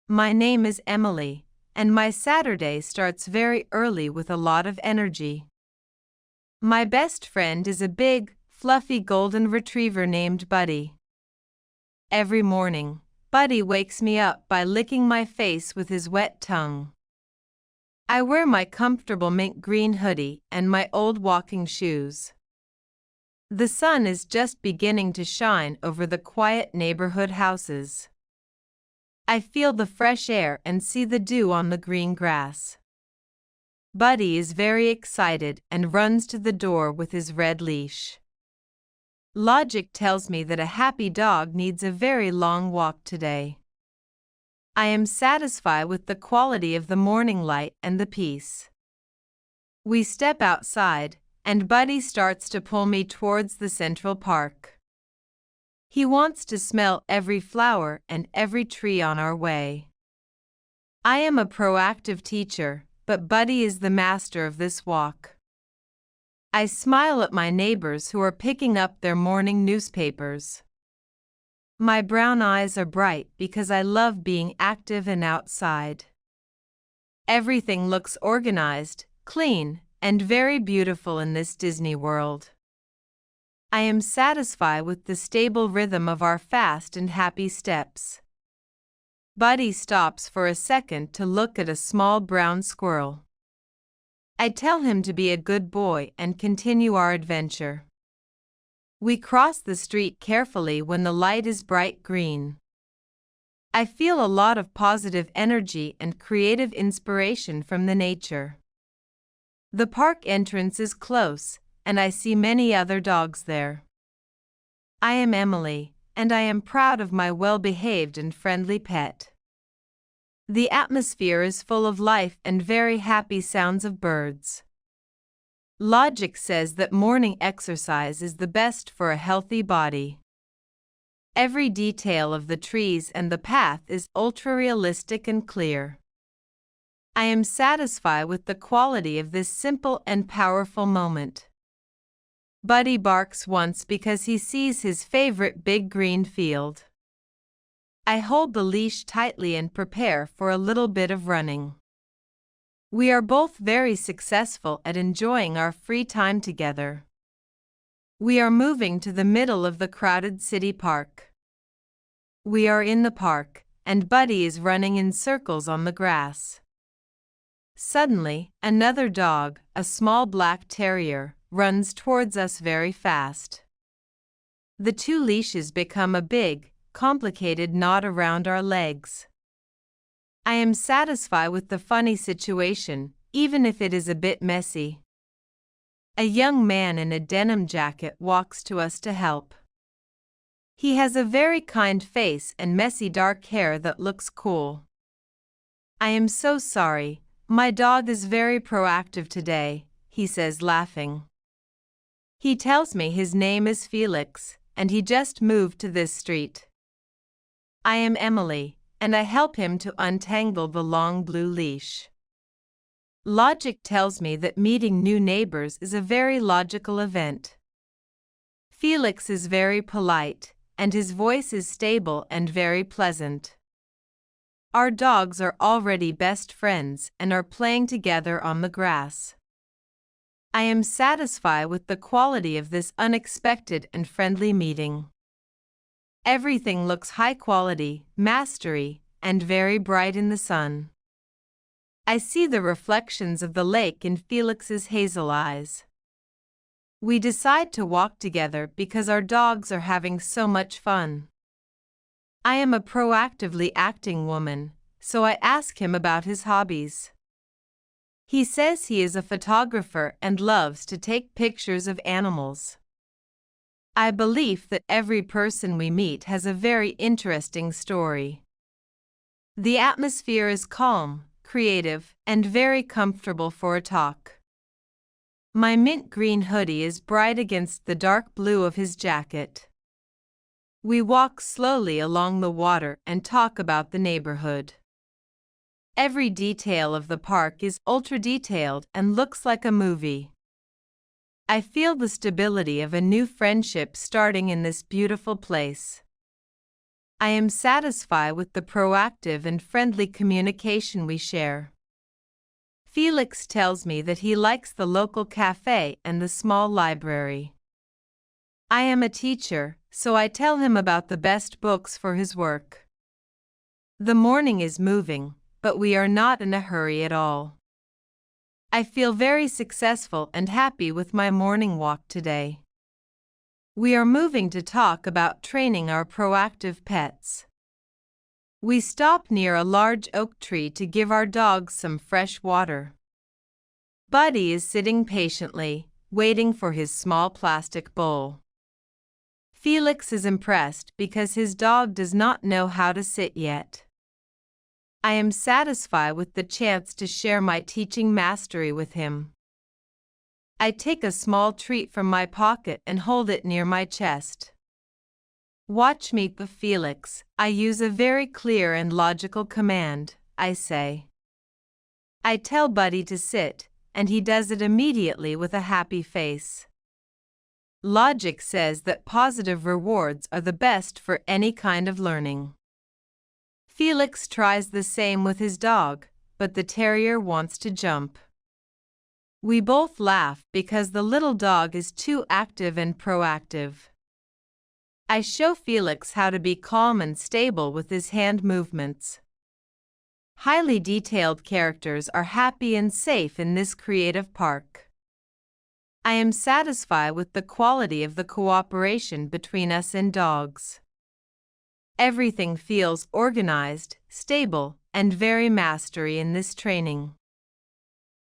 My name is Emily, and my Saturday starts very early with a lot of energy. My best friend is a big, fluffy golden retriever named Buddy. Every morning, Buddy wakes me up by licking my face with his wet tongue. I wear my comfortable mint green hoodie and my old walking shoes. The sun is just beginning to shine over the quiet neighborhood houses. I feel the fresh air and see the dew on the green grass. Buddy is very excited and runs to the door with his red leash. Logic tells me that a happy dog needs a very long walk today. I am satisfied with the quality of the morning light and the peace. We step outside, and Buddy starts to pull me towards the Central Park. He wants to smell every flower and every tree on our way. I am a proactive teacher, but Buddy is the master of this walk. I smile at my neighbors who are picking up their morning newspapers. My brown eyes are bright because I love being active and outside. Everything looks organized, clean, and very beautiful in this Disney world. I am satisfied with the stable rhythm of our fast and happy steps. Buddy stops for a second to look at a small brown squirrel. I tell him to be a good boy and continue our adventure. We cross the street carefully when the light is bright green. I feel a lot of positive energy and creative inspiration from the nature. The park entrance is close, and I see many other dogs there. I am Emily, and I am proud of my well-behaved and friendly pet. The atmosphere is full of life and very happy sounds of birds. Logic says that morning exercise is the best for a healthy body. Every detail of the trees and the path is ultra-realistic and clear. I am satisfied with the quality of this simple and powerful moment. Buddy barks once because he sees his favorite big green field. I hold the leash tightly and prepare for a little bit of running. We are both very successful at enjoying our free time together. We are moving to the middle of the crowded city park. We are in the park, and Buddy is running in circles on the grass. Suddenly, another dog, a small black terrier, runs towards us very fast. The two leashes become a big, complicated knot around our legs. I am satisfied with the funny situation, even if it is a bit messy. A young man in a denim jacket walks to us to help. He has a very kind face and messy dark hair that looks cool. I am so sorry, my dog is very proactive today, he says laughing. He tells me his name is Felix, and he just moved to this street. I am Emily, and I help him to untangle the long blue leash. Logic tells me that meeting new neighbors is a very logical event. Felix is very polite, and his voice is stable and very pleasant. Our dogs are already best friends and are playing together on the grass. I am satisfied with the quality of this unexpected and friendly meeting. Everything looks high quality, mastery, and very bright in the sun. I see the reflections of the lake in Felix's hazel eyes. We decide to walk together because our dogs are having so much fun. I am a proactively acting woman, so I ask him about his hobbies. He says he is a photographer and loves to take pictures of animals. I believe that every person we meet has a very interesting story. The atmosphere is calm, creative, and very comfortable for a talk. My mint green hoodie is bright against the dark blue of his jacket. We walk slowly along the water and talk about the neighborhood. Every detail of the park is ultra-detailed and looks like a movie. I feel the stability of a new friendship starting in this beautiful place. I am satisfied with the proactive and friendly communication we share. Felix tells me that he likes the local cafe and the small library. I am a teacher, so I tell him about the best books for his work. The morning is moving, but we are not in a hurry at all. I feel very successful and happy with my morning walk today. We are moving to talk about training our proactive pets. We stop near a large oak tree to give our dogs some fresh water. Buddy is sitting patiently, waiting for his small plastic bowl. Felix is impressed because his dog does not know how to sit yet. I am satisfied with the chance to share my teaching mastery with him. I take a small treat from my pocket and hold it near my chest. Watch me, Felix. I use a very clear and logical command, I say. I tell Buddy to sit, and he does it immediately with a happy face. Logic says that positive rewards are the best for any kind of learning. Felix tries the same with his dog, but the terrier wants to jump. We both laugh because the little dog is too active and proactive. I show Felix how to be calm and stable with his hand movements. Highly detailed characters are happy and safe in this creative park. I am satisfied with the quality of the cooperation between us and dogs. Everything feels organized, stable, and very mastery in this training.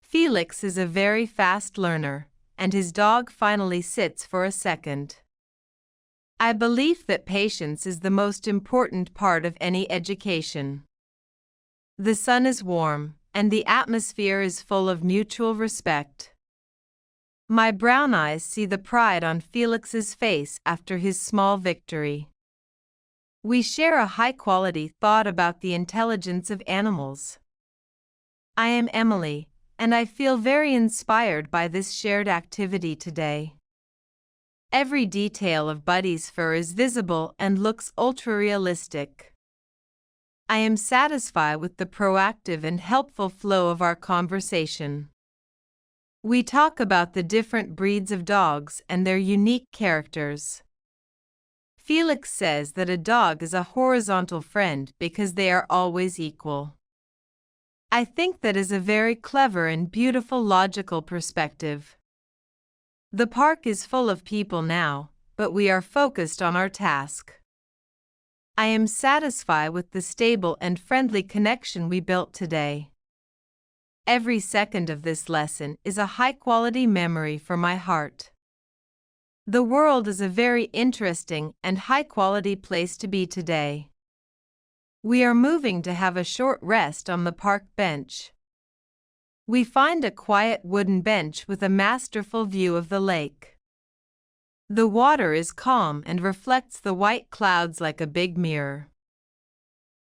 Felix is a very fast learner, and his dog finally sits for a second. I believe that patience is the most important part of any education. The sun is warm, and the atmosphere is full of mutual respect. My brown eyes see the pride on Felix's face after his small victory. We share a high-quality thought about the intelligence of animals. I am Emily, and I feel very inspired by this shared activity today. Every detail of Buddy's fur is visible and looks ultra-realistic. I am satisfied with the proactive and helpful flow of our conversation. We talk about the different breeds of dogs and their unique characters. Felix says that a dog is a horizontal friend because they are always equal. I think that is a very clever and beautiful logical perspective. The park is full of people now, but we are focused on our task. I am satisfied with the stable and friendly connection we built today. Every second of this lesson is a high-quality memory for my heart. The world is a very interesting and high-quality place to be today. We are moving to have a short rest on the park bench. We find a quiet wooden bench with a masterful view of the lake. The water is calm and reflects the white clouds like a big mirror.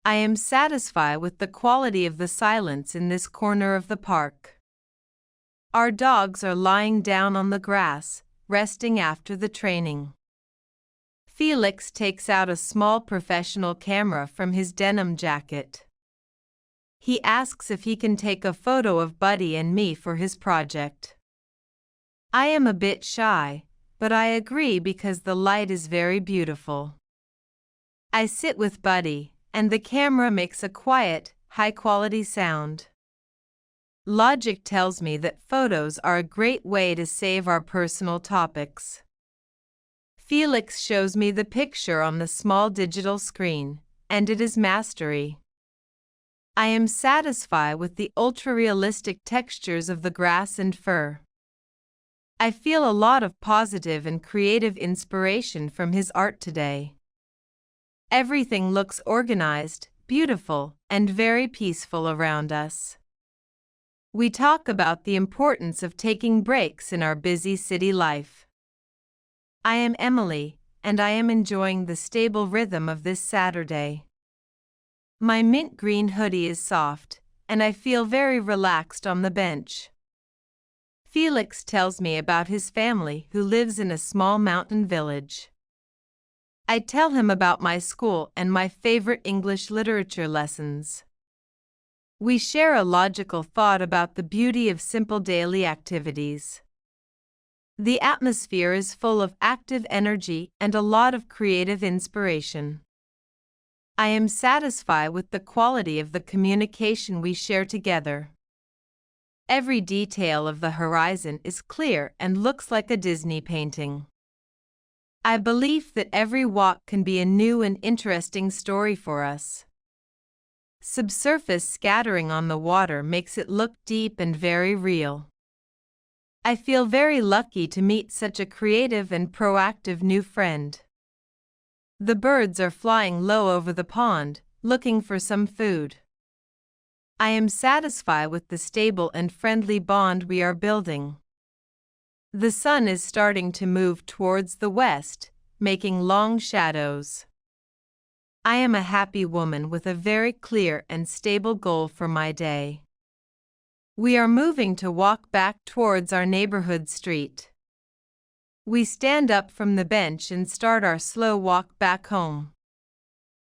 I am satisfied with the quality of the silence in this corner of the park. Our dogs are lying down on the grass, resting after the training. Felix takes out a small professional camera from his denim jacket. He asks if he can take a photo of Buddy and me for his project. I am a bit shy, but I agree because the light is very beautiful. I sit with Buddy, and the camera makes a quiet, high-quality sound. Logic tells me that photos are a great way to save our personal topics. Felix shows me the picture on the small digital screen, and it is mastery. I am satisfied with the ultra-realistic textures of the grass and fur. I feel a lot of positive and creative inspiration from his art today. Everything looks organized, beautiful, and very peaceful around us. We talk about the importance of taking breaks in our busy city life. I am Emily, and I am enjoying the stable rhythm of this Saturday. My mint green hoodie is soft, and I feel very relaxed on the bench. Felix tells me about his family who lives in a small mountain village. I tell him about my school and my favorite English literature lessons. We share a logical thought about the beauty of simple daily activities. The atmosphere is full of active energy and a lot of creative inspiration. I am satisfied with the quality of the communication we share together. Every detail of the horizon is clear and looks like a Disney painting. I believe that every walk can be a new and interesting story for us. Subsurface scattering on the water makes it look deep and very real. I feel very lucky to meet such a creative and proactive new friend. The birds are flying low over the pond, looking for some food. I am satisfied with the stable and friendly bond we are building. The sun is starting to move towards the west, making long shadows. I am a happy woman with a very clear and stable goal for my day. We are moving to walk back towards our neighborhood street. We stand up from the bench and start our slow walk back home.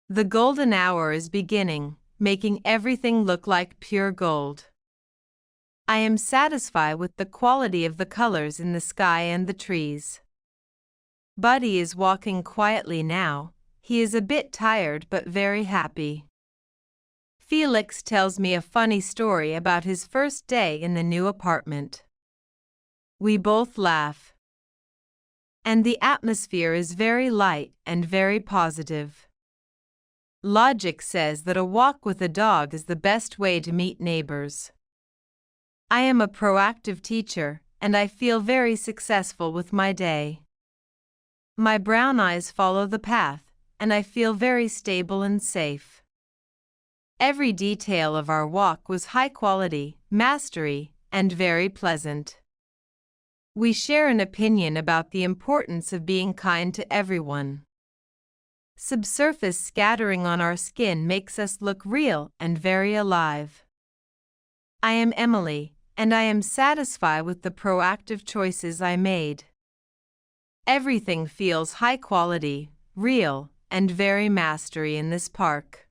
The golden hour is beginning, making everything look like pure gold. I am satisfied with the quality of the colors in the sky and the trees. Buddy is walking quietly now. He is a bit tired but very happy. Felix tells me a funny story about his first day in the new apartment. We both laugh. And the atmosphere is very light and very positive. Logic says that a walk with a dog is the best way to meet neighbors. I am a proactive teacher, and I feel very successful with my day. My brown eyes follow the path, and I feel very stable and safe. Every detail of our walk was high quality, mastery, and very pleasant. We share an opinion about the importance of being kind to everyone. Subsurface scattering on our skin makes us look real and very alive. I am Emily, and I am satisfied with the proactive choices I made. Everything feels high quality, real, and very mastery in this park.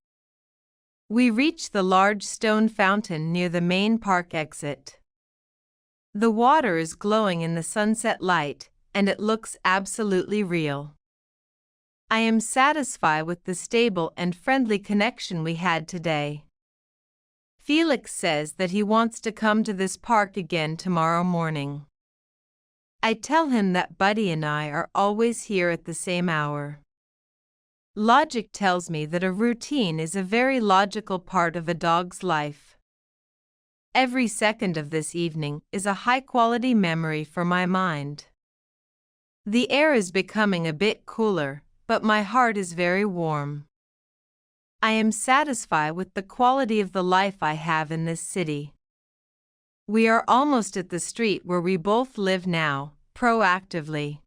We reach the large stone fountain near the main park exit. The water is glowing in the sunset light, and it looks absolutely real. I am satisfied with the stable and friendly connection we had today. Felix says that he wants to come to this park again tomorrow morning. I tell him that Buddy and I are always here at the same hour. Logic tells me that a routine is a very logical part of a dog's life. Every second of this evening is a high-quality memory for my mind. The air is becoming a bit cooler, but my heart is very warm. I am satisfied with the quality of the life I have in this city. We are almost at the street where we both live now, proactively.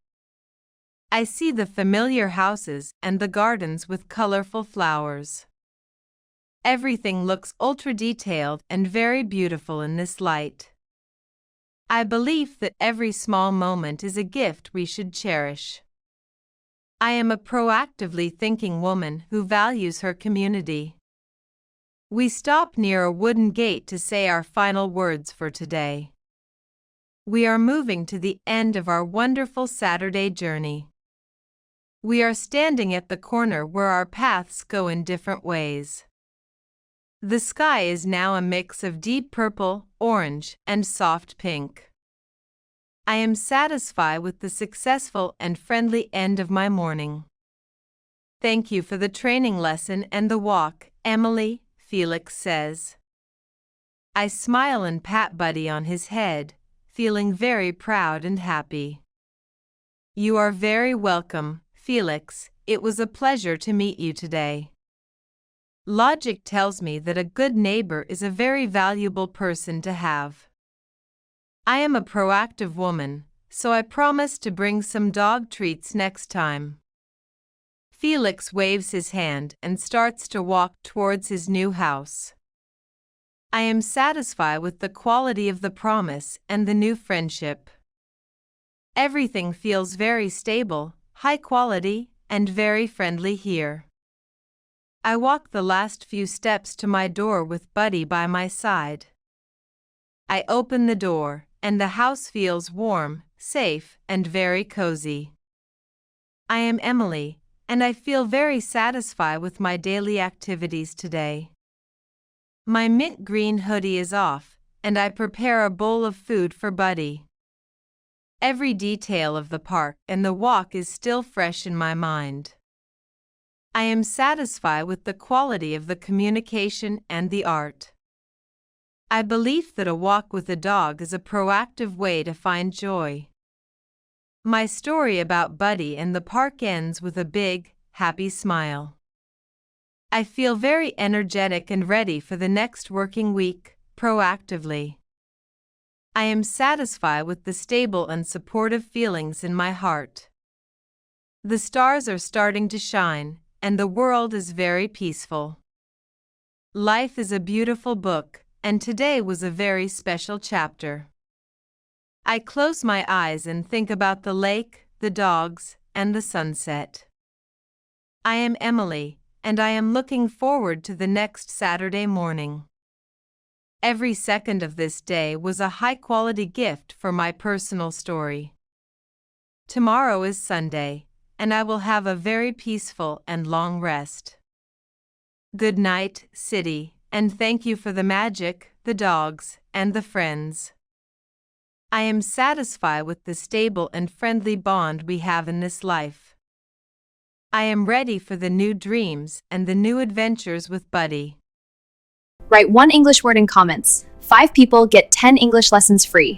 I see the familiar houses and the gardens with colorful flowers. Everything looks ultra-detailed and very beautiful in this light. I believe that every small moment is a gift we should cherish. I am a proactively thinking woman who values her community. We stop near a wooden gate to say our final words for today. We are moving to the end of our wonderful Saturday journey. We are standing at the corner where our paths go in different ways. The sky is now a mix of deep purple, orange, and soft pink. I am satisfied with the successful and friendly end of my morning. Thank you for the training lesson and the walk, Emily, Felix says. I smile and pat Buddy on his head, feeling very proud and happy. You are very welcome, Felix. It was a pleasure to meet you today. Logic tells me that a good neighbor is a very valuable person to have. I am a proactive woman, so I promise to bring some dog treats next time. Felix waves his hand and starts to walk towards his new house. I am satisfied with the quality of the promise and the new friendship. Everything feels very stable, high quality, and very friendly here. I walk the last few steps to my door with Buddy by my side. I open the door, and the house feels warm, safe, and very cozy. I am Emily, and I feel very satisfied with my daily activities today. My mint green hoodie is off, and I prepare a bowl of food for Buddy. Every detail of the park and the walk is still fresh in my mind. I am satisfied with the quality of the communication and the art. I believe that a walk with a dog is a proactive way to find joy. My story about Buddy and the park ends with a big, happy smile. I feel very energetic and ready for the next working week, proactively. I am satisfied with the stable and supportive feelings in my heart. The stars are starting to shine, and the world is very peaceful. Life is a beautiful book, and today was a very special chapter. I close my eyes and think about the lake, the dogs, and the sunset. I am Emily, and I am looking forward to the next Saturday morning. Every second of this day was a high-quality gift for my personal story. Tomorrow is Sunday, and I will have a very peaceful and long rest. Good night, city, and thank you for the magic, the dogs, and the friends. I am satisfied with the stable and friendly bond we have in this life. I am ready for the new dreams and the new adventures with Buddy. Write one English word in comments. 5 people get 10 English lessons free.